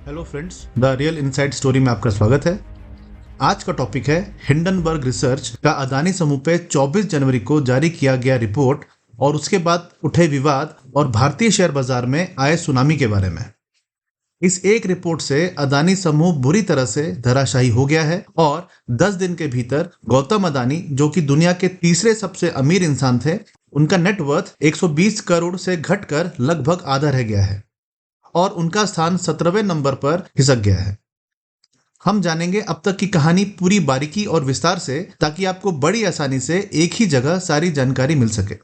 Hello friends, the real inside story में आपका स्वागत है। आज का टॉपिक है हिंडनबर्ग रिसर्च का अदानी समूह पे 24 जनवरी को जारी किया गया रिपोर्ट और उसके बाद उठे विवाद और भारतीय शेयर बाजार में आए सुनामी के बारे में। इस एक रिपोर्ट से अदानी समूह बुरी तरह से धराशायी हो गया है और 10 दिन के भीतर गौतम अदानी, जो कि दुनिया के तीसरे सबसे अमीर इंसान थे, उनका नेटवर्थ 120 करोड़ से घटकर लगभग आधा रह गया है और उनका स्थान 17वें नंबर पर खिसक गया है। हम जानेंगे अब तक की कहानी पूरी बारीकी और विस्तार से, ताकि आपको बड़ी आसानी से एक ही जगह सारी जानकारी मिल सके।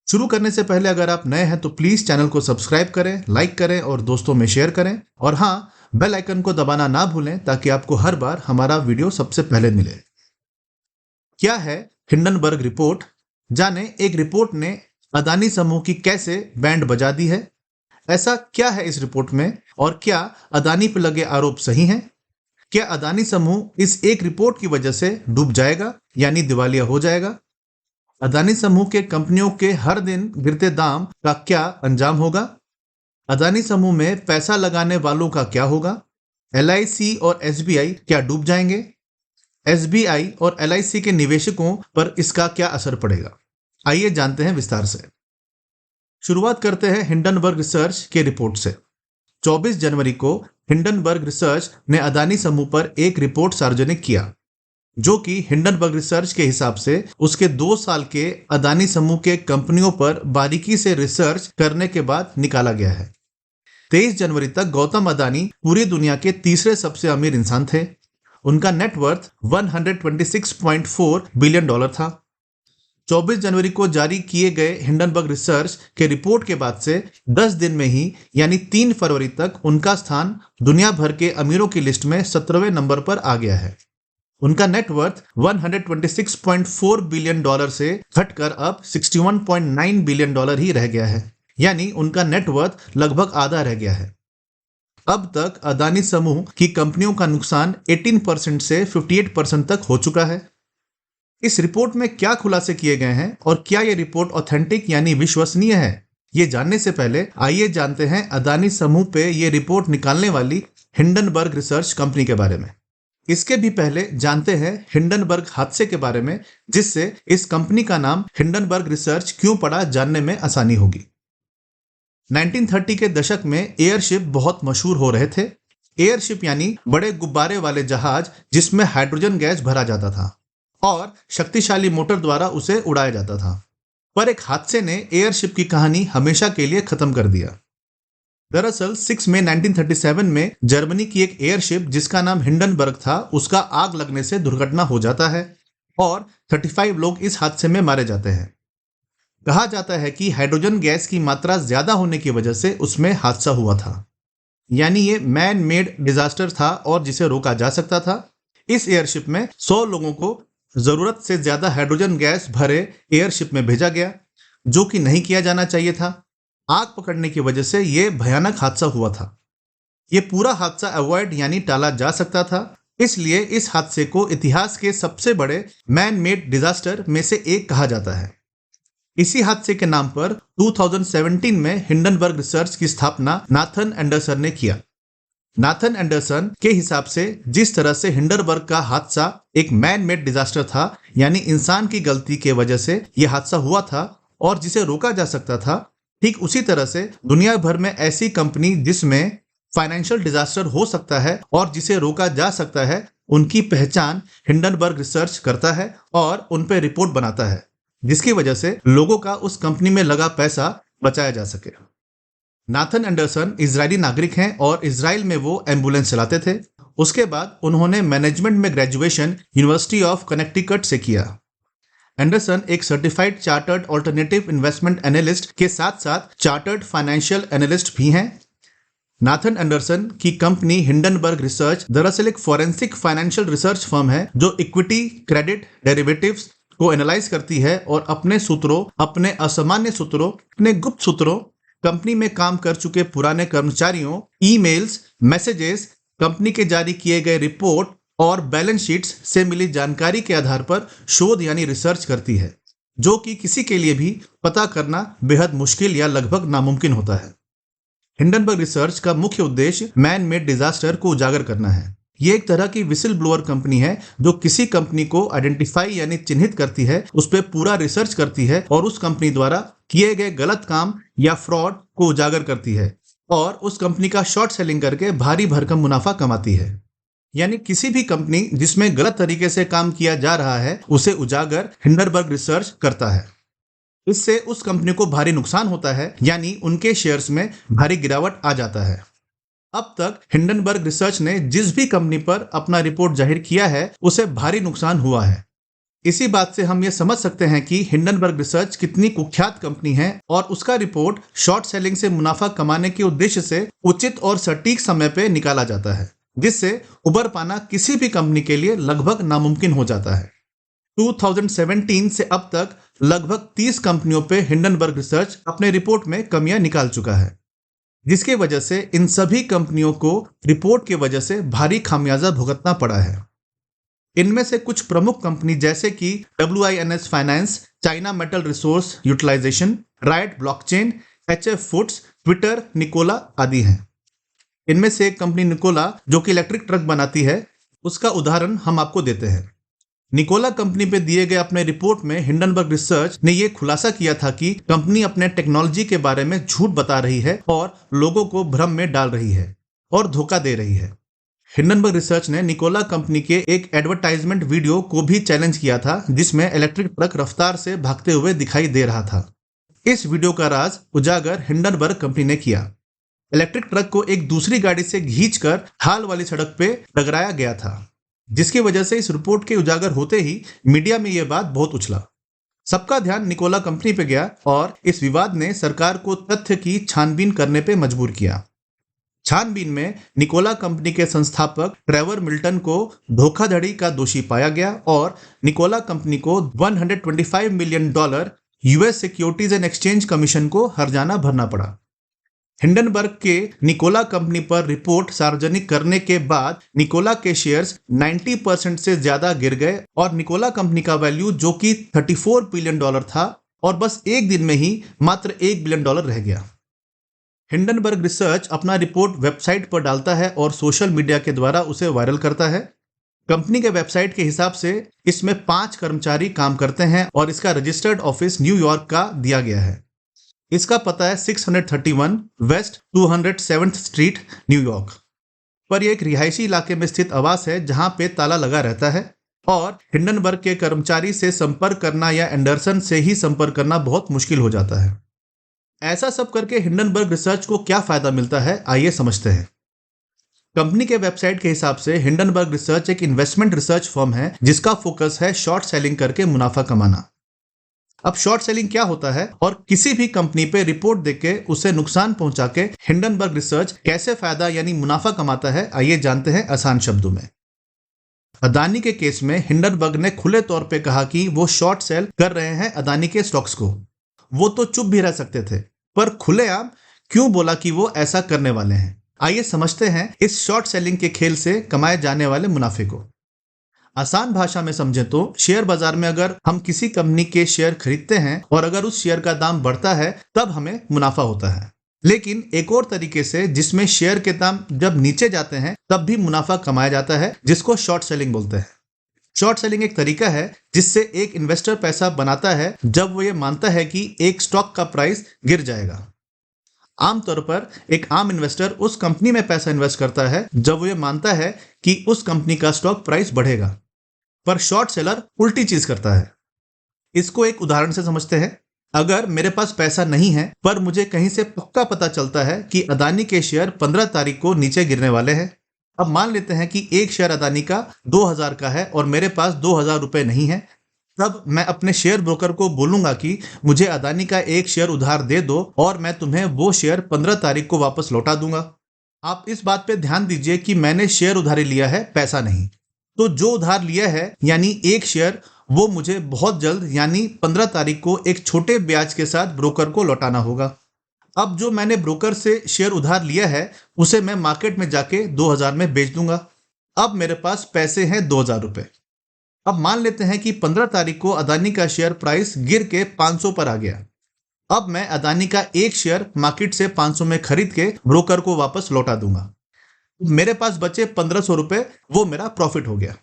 शुरू करने से पहले अगर आप नए हैं तो प्लीज चैनल को सब्सक्राइब करें, लाइक करें और दोस्तों में शेयर करें, और हाँ, बेल आइकन को दबाना ना भूलें ताकि आपको हर बार हमारा वीडियो सबसे पहले मिले। क्या है हिंडनबर्ग रिपोर्ट? जाने एक रिपोर्ट ने अदानी समूह की कैसे बैंड बजा दी है। ऐसा क्या है इस रिपोर्ट में और क्या अदानी पर लगे आरोप सही हैं? क्या अदानी समूह इस एक रिपोर्ट की वजह से डूब जाएगा यानी दिवालिया हो जाएगा? अदानी समूह के कंपनियों के हर दिन गिरते दाम का क्या अंजाम होगा? अदानी समूह में पैसा लगाने वालों का क्या होगा? LIC और SBI क्या डूब जाएंगे? SBI और LIC के निवेशकों पर इसका क्या असर पड़ेगा? आइए जानते हैं विस्तार से। शुरुआत करते हैं हिंडनबर्ग रिसर्च के रिपोर्ट से। 24 जनवरी को हिंडनबर्ग रिसर्च ने अदानी समूह पर एक रिपोर्ट सार्वजनिक किया, जो कि हिंडनबर्ग रिसर्च के हिसाब से उसके 2 साल के अदानी समूह के कंपनियों पर बारीकी से रिसर्च करने के बाद निकाला गया है। 23 जनवरी तक गौतम अदानी पूरी दुनिया के तीसरे सबसे अमीर इंसान थे। उनका नेटवर्थ $126.4 बिलियन था। 24 जनवरी को जारी किए गए हिंडनबर्ग रिसर्च के रिपोर्ट के बाद से 10 दिन में ही यानी 3 फरवरी तक उनका स्थान दुनिया भर के अमीरों की लिस्ट में 17वें नंबर पर आ गया है। उनका नेटवर्थ $126.4 बिलियन से घटकर अब $61.9 बिलियन ही रह गया है, यानी उनका नेटवर्थ लगभग आधा रह गया है। अब तक अदानी समूह की कंपनियों का नुकसान 18% से 58% तक हो चुका है। इस रिपोर्ट में क्या खुलासे किए गए हैं और क्या यह रिपोर्ट ऑथेंटिक यानी विश्वसनीय है, ये जानने से पहले आइए जानते हैं अदानी समूह पे ये रिपोर्ट निकालने वाली हिंडनबर्ग रिसर्च कंपनी के बारे में। इसके भी पहले जानते हैं हिंडनबर्ग हादसे के बारे में, जिससे इस कंपनी का नाम हिंडनबर्ग रिसर्च क्यों पड़ा जानने में आसानी होगी। 1930 के दशक में एयरशिप बहुत मशहूर हो रहे थे। एयरशिप यानी बड़े गुब्बारे वाले जहाज जिसमें हाइड्रोजन गैस भरा जाता था और शक्तिशाली मोटर द्वारा उसे उड़ाया जाता था। पर एक हादसे ने एयरशिप की कहानी हमेशा के लिए खत्म कर दिया। दरअसल 6 मई 1937 में जर्मनी की एक एयरशिप जिसका नाम हिंडनबर्ग था, उसका आग लगने से दुर्घटना हो जाता है और 35 लोग इस हादसे में मारे जाते हैं। कहा जाता है कि हाइड्रोजन गैस की मात्रा ज्यादा होने की वजह से उसमें हादसा हुआ था, यानी ये मैन मेड डिजास्टर था और जिसे रोका जा सकता था। इस एयरशिप में 100 लोगों को जरूरत से ज्यादा हाइड्रोजन गैस भरे एयरशिप में भेजा गया, जो कि नहीं किया जाना चाहिए था। आग पकड़ने की वजह से यह भयानक हादसा हुआ था। यह पूरा हादसा अवॉइड यानी टाला जा सकता था, इसलिए इस हादसे को इतिहास के सबसे बड़े मैन मेड डिजास्टर में से एक कहा जाता है। इसी हादसे के नाम पर 2017 में हिंडनबर्ग रिसर्च की स्थापना नाथन एंडरसन ने किया। नाथन एंडरसन के हिसाब से जिस तरह से हिंडनबर्ग का हादसा एक मैन मेड डिजास्टर था, यानी इंसान की गलती के वजह से यह हादसा हुआ था और जिसे रोका जा सकता था, ठीक उसी तरह से दुनिया भर में ऐसी कंपनी जिसमें फाइनेंशियल डिजास्टर हो सकता है और जिसे रोका जा सकता है, उनकी पहचान हिंडनबर्ग रिसर्च करता है और उन पर रिपोर्ट बनाता है, जिसकी वजह से लोगों का उस कंपनी में लगा पैसा बचाया जा सके। नाथन एंडरसन इजरायली नागरिक हैं और इजराइल में वो एम्बुलेंस चलाते थे। उसके बाद उन्होंने मैनेजमेंट में ग्रेजुएशन यूनिवर्सिटी ऑफ कनेक्टिकट से किया। एंडरसन एक certified chartered alternative investment analyst के साथ साथ चार्टर्ड फाइनेंशियल एनालिस्ट भी हैं। नाथन एंडरसन की कंपनी हिंडनबर्ग रिसर्च दरअसल एक फॉरेंसिक फाइनेंशियल रिसर्च फर्म है जो इक्विटी, क्रेडिट, डेरिवेटिव्स को एनालाइज करती है और अपने सूत्रों, अपने असामान्य सूत्रों, अपने गुप्त सूत्रों, कंपनी में काम कर चुके पुराने कर्मचारियों, ईमेल्स, मैसेजेस, कंपनी के जारी किए गए रिपोर्ट और बैलेंस शीट्स से मिली जानकारी के आधार पर शोध यानी रिसर्च करती है, जो कि किसी के लिए भी पता करना बेहद मुश्किल या लगभग नामुमकिन होता है। हिंडनबर्ग रिसर्च का मुख्य उद्देश्य मैन मेड डिजास्टर को उजागर करना है। ये एक तरह की विसिल ब्लोअर कंपनी है जो किसी कंपनी को आइडेंटिफाई यानी चिन्हित करती है, उस पर पूरा रिसर्च करती है और उस कंपनी द्वारा किए गए गलत काम या फ्रॉड को उजागर करती है और उस कंपनी का शॉर्ट सेलिंग करके भारी भरकम मुनाफा कमाती है। यानी किसी भी कंपनी जिसमें गलत तरीके से काम किया जा रहा है उसे उजागर हिंडनबर्ग रिसर्च करता है। इससे उस कंपनी को भारी नुकसान होता है, यानी उनके शेयर्स में भारी गिरावट आ जाता है। अब तक हिंडनबर्ग रिसर्च ने जिस भी कंपनी पर अपना रिपोर्ट जाहिर किया है उसे भारी नुकसान हुआ है। इसी बात से हम ये समझ सकते हैं कि हिंडनबर्ग रिसर्च कितनी कुख्यात कंपनी है और उसका रिपोर्ट शॉर्ट सेलिंग से मुनाफा कमाने के उद्देश्य से उचित और सटीक समय पे निकाला जाता है, जिससे उबर पाना किसी भी कंपनी के लिए लगभग नामुमकिन हो जाता है। 2017 से अब तक लगभग 30 कंपनियों पे हिंडनबर्ग रिसर्च अपने रिपोर्ट में कमियां निकाल चुका है, जिसकी वजह से इन सभी कंपनियों को रिपोर्ट की वजह से भारी खामियाजा भुगतना पड़ा है। इनमें से कुछ प्रमुख कंपनी जैसे कि WINS finance, China metal resource utilization, right blockchain, HF foods, Twitter, Nikola आदि हैं। इनमें से एक कंपनी निकोला जो कि इलेक्ट्रिक ट्रक बनाती है, उसका उदाहरण हम आपको देते हैं। निकोला कंपनी पे दिए गए अपने रिपोर्ट में हिंडनबर्ग रिसर्च ने यह खुलासा किया था कि कंपनी अपने टेक्नोलॉजी के बारे में झूठ बता रही है और लोगों को भ्रम में डाल रही है और धोखा दे रही है। हिंडनबर्ग रिसर्च ने निकोला कंपनी के एक एडवर्टाइजमेंट वीडियो को भी चैलेंज किया था जिसमें इलेक्ट्रिक ट्रक रफ्तार से भागते हुए दिखाई दे रहा था। इस वीडियो का राज उजागर हिंडनबर्ग कंपनी ने किया। इलेक्ट्रिक ट्रक को एक दूसरी गाड़ी से खींचकर हाल वाली सड़क पे टकराया गया था, जिसकी वजह से इस रिपोर्ट के उजागर होते ही मीडिया में यह बात बहुत उछला। सबका ध्यान निकोला कंपनी पे गया और इस विवाद ने सरकार को तथ्य की छानबीन करने पे मजबूर किया। छानबीन में निकोला कंपनी के संस्थापक ट्रेवर मिल्टन को धोखाधड़ी का दोषी पाया गया और निकोला कंपनी को $125 million US securities and exchange commission को हर्जाना भरना पड़ा। हिंडनबर्ग के निकोला कंपनी पर रिपोर्ट सार्वजनिक करने के बाद निकोला के शेयर्स 90% से ज्यादा गिर गए और निकोला कंपनी का वैल्यू जो कि $34 बिलियन था और बस एक दिन में ही मात्र $1 बिलियन रह गया। हिंडनबर्ग रिसर्च अपना रिपोर्ट वेबसाइट पर डालता है और सोशल मीडिया के द्वारा उसे वायरल करता है। कंपनी के वेबसाइट के हिसाब से इसमें 5 कर्मचारी काम करते हैं और इसका रजिस्टर्ड ऑफिस न्यूयॉर्क का दिया गया है। इसका पता है 631 वेस्ट 207th स्ट्रीट, न्यूयॉर्क पर। यह एक रिहायशी इलाके में स्थित आवास है जहां पे ताला लगा रहता है और हिंडनबर्ग के कर्मचारी से संपर्क करना या एंडरसन से ही संपर्क करना बहुत मुश्किल हो जाता है। ऐसा सब करके हिंडनबर्ग रिसर्च को क्या फायदा मिलता है, आइए समझते हैं। कंपनी के वेबसाइट के हिसाब से हिंडनबर्ग रिसर्च एक इन्वेस्टमेंट रिसर्च फर्म है जिसका फोकस है शॉर्ट सेलिंग करके मुनाफा कमाना। अब शॉर्ट सेलिंग क्या होता है और किसी भी कंपनी पे रिपोर्ट देके उसे नुकसान पहुंचा के हिंडनबर्ग रिसर्च कैसे फायदा यानी मुनाफा कमाता है, आइए जानते हैं आसान शब्दों में। अदानी के केस में हिंडनबर्ग ने खुले तौर पे कहा कि वो शॉर्ट सेल कर रहे हैं अदानी के स्टॉक्स को। वो तो चुप भी रह सकते थे, पर खुलेआम क्यों बोला कि वो ऐसा करने वाले हैं। आइए समझते हैं इस शॉर्ट सेलिंग के खेल से कमाए जाने वाले मुनाफे को। आसान भाषा में समझें तो शेयर बाजार में अगर हम किसी कंपनी के शेयर खरीदते हैं और अगर उस शेयर का दाम बढ़ता है तब हमें मुनाफा होता है। लेकिन एक और तरीके से जिसमें शेयर के दाम जब नीचे जाते हैं तब भी मुनाफा कमाया जाता है, जिसको शॉर्ट सेलिंग बोलते हैं। शॉर्ट सेलिंग एक तरीका है जिससे एक इन्वेस्टर पैसा बनाता है जब वो ये मानता है कि एक स्टॉक का प्राइस गिर जाएगा। आमतौर पर एक आम इन्वेस्टर उस कंपनी में पैसा इन्वेस्ट करता है जब वो ये मानता है कि उस कंपनी का स्टॉक प्राइस बढ़ेगा, पर शॉर्ट सेलर उल्टी चीज करता है। इसको एक उदाहरण से समझते हैं। अगर मेरे पास पैसा नहीं है पर मुझे कहीं से पक्का पता चलता है कि अदानी के शेयर 15 तारीख को नीचे गिरने वाले हैं। अब मान लेते हैं कि एक शेयर अदानी का 2000 का है और मेरे पास 2000 रुपए नहीं है, तब मैं अपने शेयर ब्रोकर को बोलूंगा कि मुझे अदानी का एक शेयर उधार दे दो और मैं तुम्हें वो शेयर 15 तारीख को वापस लौटा दूंगा। आप इस बात पे ध्यान दीजिए कि मैंने शेयर उधारी लिया है, पैसा नहीं। तो जो उधार लिया है यानी एक शेयर, वो मुझे बहुत जल्द यानी 15 तारीख को एक छोटे ब्याज के साथ ब्रोकर को लौटाना होगा। अब जो मैंने ब्रोकर से शेयर उधार लिया है उसे मैं मार्केट में जाके 2000 में बेच दूंगा। अब मेरे पास पैसे हैं 2000 रुपए। अब मान लेते हैं कि 15 तारीख को अदानी का शेयर प्राइस गिर के 500 पर आ गया। अब मैं अदानी का एक शेयर मार्केट से 500 में खरीद के ब्रोकर को वापस लौटा दूंगा। मेरे पास बचे 1500 रुपए, वो मेरा प्रॉफिट हो गया।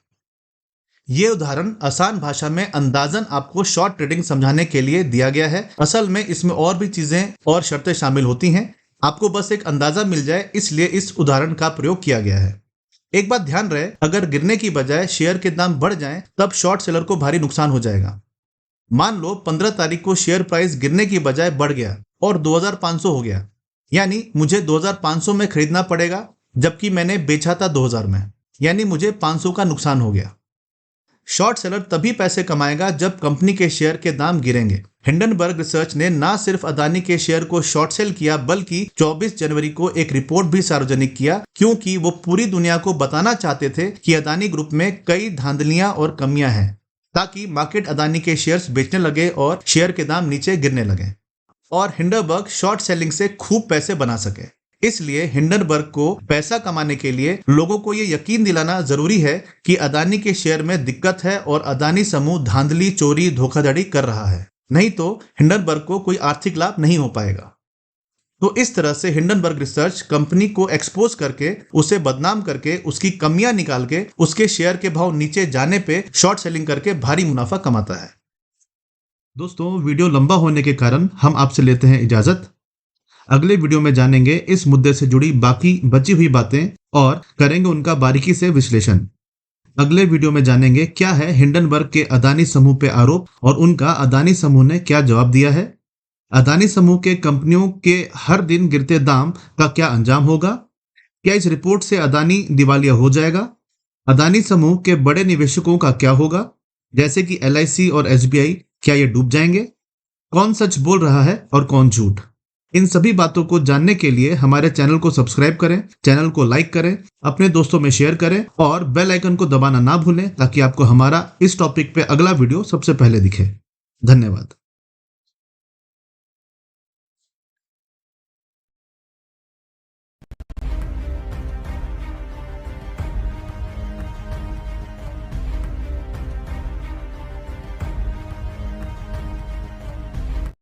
ये उदाहरण आसान भाषा में अंदाजन आपको शॉर्ट ट्रेडिंग समझाने के लिए दिया गया है। असल में इसमें और भी चीजें और शर्तें शामिल होती हैं, आपको बस एक अंदाजा मिल जाए इसलिए इस उदाहरण का प्रयोग किया गया है। एक बात ध्यान रहे, अगर गिरने की बजाय शेयर के दाम बढ़ जाएं तब शॉर्ट सेलर को भारी नुकसान हो जाएगा। मान लो 15 तारीख को शेयर प्राइस गिरने की बजाय बढ़ गया और 2500 हो गया, यानी मुझे 2500 में खरीदना पड़ेगा जबकि मैंने बेचा था 2000 में, यानी मुझे 500 का नुकसान हो गया। शॉर्ट सेलर तभी पैसे कमाएगा जब कंपनी के शेयर के दाम गिरेंगे। हिंडनबर्ग रिसर्च ने ना सिर्फ अदानी के शेयर को शॉर्ट सेल किया बल्कि 24 जनवरी को एक रिपोर्ट भी सार्वजनिक किया, क्योंकि वो पूरी दुनिया को बताना चाहते थे कि अदानी ग्रुप में कई धांधलियां और कमियां हैं, ताकि मार्केट अदानी के शेयर्स बेचने लगे और शेयर के दाम नीचे गिरने लगे और हिंडनबर्ग शॉर्ट सेलिंग से खूब पैसे बना सके। इसलिए हिंडनबर्ग को पैसा कमाने के लिए लोगों को ये यकीन दिलाना जरूरी है कि अदानी के शेयर में दिक्कत है और अदानी समूह धांधली, चोरी, धोखाधड़ी कर रहा है, नहीं तो हिंडनबर्ग को कोई आर्थिक लाभ नहीं हो पाएगा। तो इस तरह से हिंडनबर्ग रिसर्च कंपनी को एक्सपोज करके, उसे बदनाम करके, उसकी कमियां निकाल के, उसके शेयर के भाव नीचे जाने पे शॉर्ट सेलिंग करके भारी मुनाफा कमाता है। दोस्तों, वीडियो लंबा होने के कारण हम आपसे लेते हैं इजाजत। अगले वीडियो में जानेंगे इस मुद्दे से जुड़ी बाकी बची हुई बातें और करेंगे उनका बारीकी से विश्लेषण। अगले वीडियो में जानेंगे क्या है हिंडनबर्ग के अदानी समूह पे आरोप और उनका अदानी समूह ने क्या जवाब दिया है। अदानी समूह के कंपनियों के हर दिन गिरते दाम का क्या अंजाम होगा। क्या इस रिपोर्ट से अदानी दिवालिया हो जाएगा। अदानी समूह के बड़े निवेशकों का क्या होगा, जैसे कि LIC और SBI, क्या ये डूब जाएंगे। कौन सच बोल रहा है और कौन झूठ। इन सभी बातों को जानने के लिए हमारे चैनल को सब्सक्राइब करें, चैनल को लाइक करें, अपने दोस्तों में शेयर करें और बेल आइकन को दबाना ना भूलें ताकि आपको हमारा इस टॉपिक पे अगला वीडियो सबसे पहले दिखे। धन्यवाद।